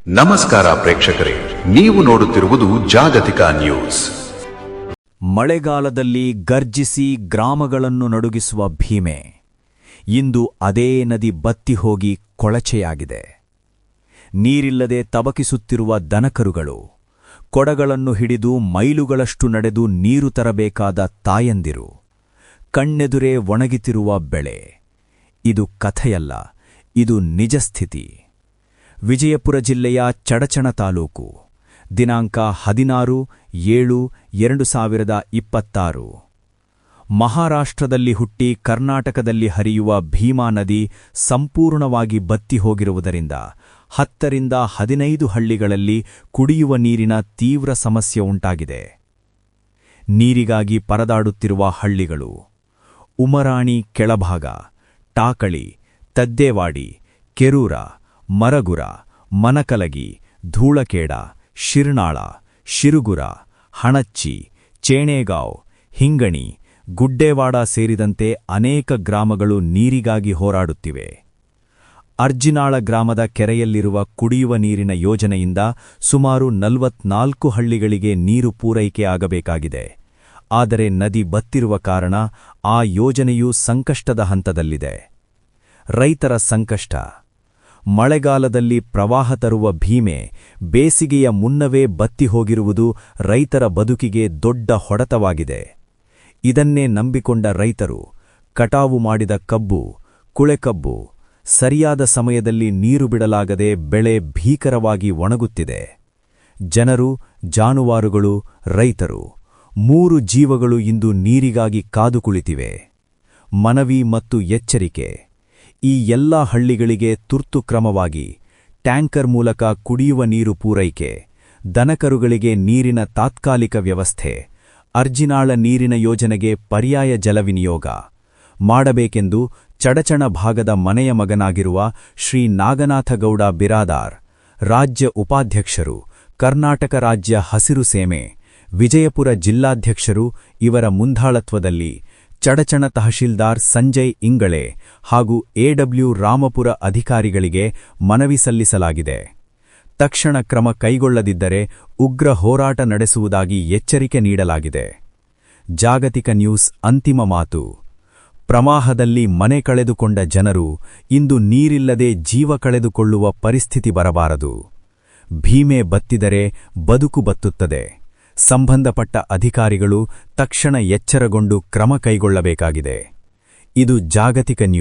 ನಮಸ್ಕಾರ ಪ್ರೇಕ್ಷಕರೇ, ನೀವು ನೋಡುತ್ತಿರುವುದು ಜಾಗತಿಕ ನ್ಯೂಸ್. ಮಳೆಗಾಲದಲ್ಲಿ ಗರ್ಜಿಸಿ ಗ್ರಾಮಗಳನ್ನು ನಡುಗಿಸುವ ಭೀಮೆ ಇಂದು ಅದೇ ನದಿ ಬತ್ತಿ ಹೋಗಿ ಕೊಳಚೆಯಾಗಿದೆ. ನೀರಿಲ್ಲದೆ ತಬಕಿಸುತ್ತಿರುವ ದನಕರುಗಳು, ಕೊಡಗಳನ್ನು ಹಿಡಿದು ಮೈಲುಗಳಷ್ಟು ನಡೆದು ನೀರು ತರಬೇಕಾದ ತಾಯಂದಿರು, ಕಣ್ಣೆದುರೇ ಒಣಗಿತಿರುವ ಬೆಳೆ. ಇದು ಕಥೆಯಲ್ಲ, ಇದು ನಿಜಸ್ಥಿತಿ. ವಿಜಯಪುರ ಜಿಲ್ಲೆಯ ಚಡಚಣ ತಾಲೂಕು, ದಿನಾಂಕ 16/7/2026. ಮಹಾರಾಷ್ಟ್ರದಲ್ಲಿ ಹುಟ್ಟಿ ಕರ್ನಾಟಕದಲ್ಲಿ ಹರಿಯುವ ಭೀಮಾ ನದಿ ಸಂಪೂರ್ಣವಾಗಿ ಬತ್ತಿ ಹೋಗಿರುವುದರಿಂದ 10ರಿಂದ 15 ಹಳ್ಳಿಗಳಲ್ಲಿ ಕುಡಿಯುವ ನೀರಿನ ತೀವ್ರ ಸಮಸ್ಯೆ ಉಂಟಾಗಿದೆ. ನೀರಿಗಾಗಿ ಪರದಾಡುತ್ತಿರುವ ಹಳ್ಳಿಗಳು: ಉಮರಾಣಿ ಕೆಳಭಾಗ, ಟಾಕಳಿ, ತದ್ದೇವಾಡಿ, ಕೆರೂರ, ಮರಗುರ, ಮನಕಲಗಿ, ಧೂಳಕೇಡ, ಶಿರ್ನಾಳ, ಶಿರುಗುರ, ಹಣಚ್ಚಿ, ಚೇಣೇಗಾಂವ್, ಹಿಂಗಣಿ, ಗುಡ್ಡೇವಾಡ ಸೇರಿದಂತೆ ಅನೇಕ ಗ್ರಾಮಗಳು ನೀರಿಗಾಗಿ ಹೋರಾಡುತ್ತಿವೆ. ಅರ್ಜಿನಾಳ ಗ್ರಾಮದ ಕೆರೆಯಲ್ಲಿರುವ ಕುಡಿಯುವ ನೀರಿನ ಯೋಜನೆಯಿಂದ ಸುಮಾರು 44 ಹಳ್ಳಿಗಳಿಗೆ ನೀರು ಪೂರೈಕೆಯಾಗಬೇಕಾಗಿದೆ. ಆದರೆ ನದಿ ಬತ್ತಿರುವ ಕಾರಣ ಆ ಯೋಜನೆಯೂ ಸಂಕಷ್ಟದ ಹಂತದಲ್ಲಿದೆ. ರೈತರ ಸಂಕಷ್ಟ: ಮಳೆಗಾಲದಲ್ಲಿ ಪ್ರವಾಹ ತರುವ ಭೀಮೆ ಬೇಸಿಗೆಯ ಮುನ್ನವೇ ಬತ್ತಿ ಹೋಗಿರುವುದು ರೈತರ ಬದುಕಿಗೆ ದೊಡ್ಡ ಹೊಡೆತವಾಗಿದೆ. ಇದನ್ನೇ ನಂಬಿಕೊಂಡ ರೈತರು ಕಟಾವು ಮಾಡಿದ ಕಬ್ಬು, ಕುಳೆಕಬ್ಬು ಸರಿಯಾದ ಸಮಯದಲ್ಲಿ ನೀರು ಬಿಡಲಾಗದೆ ಬೆಳೆ ಭೀಕರವಾಗಿ ಒಣಗುತ್ತಿದೆ. ಜನರು, ಜಾನುವಾರುಗಳು, ರೈತರು 3 ಜೀವಗಳು ಇಂದು ನೀರಿಗಾಗಿ ಕಾದು ಕುಳಿತಿವೆ. ಮನವಿ ಮತ್ತು ಎಚ್ಚರಿಕೆ: ಈ ಎಲ್ಲಾ ಹಳ್ಳಿಗಳಿಗೆ ತುರ್ತು ಕ್ರಮವಾಗಿ ಟ್ಯಾಂಕರ್ ಮೂಲಕ ಕುಡಿಯುವ ನೀರು ಪೂರೈಕೆ, ದನಕರುಗಳಿಗೆ ನೀರಿನ ತಾತ್ಕಾಲಿಕ ವ್ಯವಸ್ಥೆ, ಅರ್ಜಿನಾಳ ನೀರಿನ ಯೋಜನೆಗೆ ಪರ್ಯಾಯ ಜಲವಿನಿಯೋಗ ಮಾಡಬೇಕೆಂದು ಚಡಚಣ ಭಾಗದ ಮನೆಯ ಮಗನಾಗಿರುವ ಶ್ರೀ ನಾಗನಾಥಗೌಡ ಬಿರಾದಾರ್, ರಾಜ್ಯ ಉಪಾಧ್ಯಕ್ಷರು, ಕರ್ನಾಟಕ ರಾಜ್ಯ ಹಸಿರು ಸೇನೆ, ವಿಜಯಪುರ ಜಿಲ್ಲಾಧ್ಯಕ್ಷರು ಇವರ ಮುಂದಾಳತ್ವದಲ್ಲಿ ಚಡಚಣ ತಹಶೀಲ್ದಾರ್ ಸಂಜಯ್ ಇಂಗಳೆ ಹಾಗೂ ಎಡಬ್ಲ್ಯೂ ರಾಮಪುರ ಅಧಿಕಾರಿಗಳಿಗೆ ಮನವಿ ಸಲ್ಲಿಸಲಾಗಿದೆ. ತಕ್ಷಣ ಕ್ರಮ ಕೈಗೊಳ್ಳದಿದ್ದರೆ ಉಗ್ರ ಹೋರಾಟ ನಡೆಸುವುದಾಗಿ ಎಚ್ಚರಿಕೆ ನೀಡಲಾಗಿದೆ. ಜಾಗತಿಕ ನ್ಯೂಸ್ ಅಂತಿಮ ಮಾತು: ಪ್ರವಾಹದಲ್ಲಿ ಮನೆ ಕಳೆದುಕೊಂಡ ಜನರು ಇಂದು ನೀರಿಲ್ಲದೆ ಜೀವ ಕಳೆದುಕೊಳ್ಳುವ ಪರಿಸ್ಥಿತಿ ಬರಬಾರದು. ಭೀಮೆ ಬತ್ತಿದರೆ ಬದುಕು ಬತ್ತುತ್ತದೆ. ಸಂಬಂಧಪಟ್ಟ ಅಧಿಕಾರಿಗಳು ತಕ್ಷಣ ಎಚ್ಚರಗೊಂಡು ಕ್ರಮ ಕೈಗೊಳ್ಳಬೇಕಾಗಿದೆ. ಇದು ಜಾಗತಿಕ ನ್ಯೂಸ್.